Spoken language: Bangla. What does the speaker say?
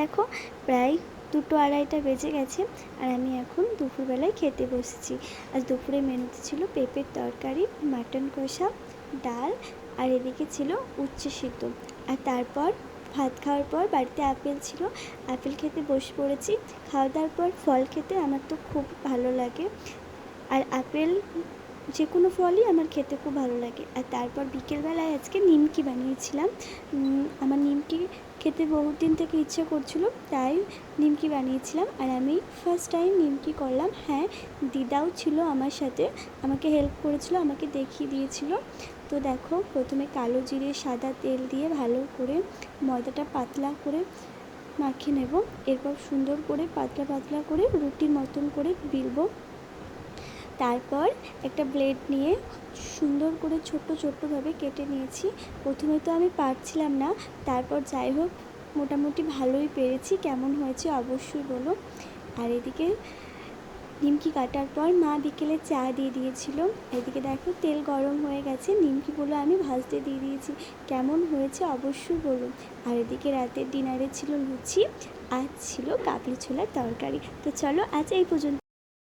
দেখো প্রায় 2-2:30 বেজে গেছে আর আমি এখন দুপুরবেলায় খেতে বসেছি। আজ দুপুরে মেনুতে ছিল পেঁপের তরকারি, মাটন কষা, ডাল আর এদিকে ছিল উচ্ছে সিদ্ধ। আর তারপর ভাত খাওয়ার পর বাড়িতে আপেল ছিল, আপেল খেতে বসে পড়েছি। খাওয়া দাওয়ার পর ফল খেতে আমার তো খুব ভালো লাগে, আর আপেল যে কোনো ফলই আমার খেতে খুব ভালো লাগে। আর তারপর বিকেলবেলায় আজকে নিমকি বানিয়েছিলাম। আমার নিমকি খেতে বহুত দিন থেকে ইচ্ছে করছিল, তাই নিমকি বানিয়েছিলাম। আর আমি ফার্স্ট টাইম নিমকি করলাম। হ্যাঁ, দিদাও ছিল আমার সাথে, আমাকে হেল্প করেছিল, আমাকে দেখিয়ে দিয়েছিল। তো দেখো প্রথমে কালো জিরে সাদা তেল দিয়ে ভালো করে ময়দাটা পাতলা করে মাখিয়ে নেব। এরপর সুন্দর করে পাতলা পাতলা করে রুটির মতন করে বেলবো। তারপর একটা ব্লেড নিয়ে সুন্দর করে ছোট্ট ছোট্টভাবে কেটে নিয়েছি। প্রথমে তো আমি পারছিলাম না, তারপর যাই হোক মোটামুটি ভালোই পেরেছি। কেমন হয়েছে অবশ্যই বলো। আর এদিকে নিমকি কাটার পর মা বিকেলে চা দিয়ে দিয়েছিল। এদিকে দেখো তেল গরম হয়ে গেছে, নিমকিগুলো আমি ভাজতে দিয়ে দিয়েছি। কেমন হয়েছে অবশ্যই বলো। আর এদিকে রাতের ডিনারে ছিল লুচি, আজ ছিল কাবলি ছোলার তরকারি। তো চলো আজ এই পর্যন্ত।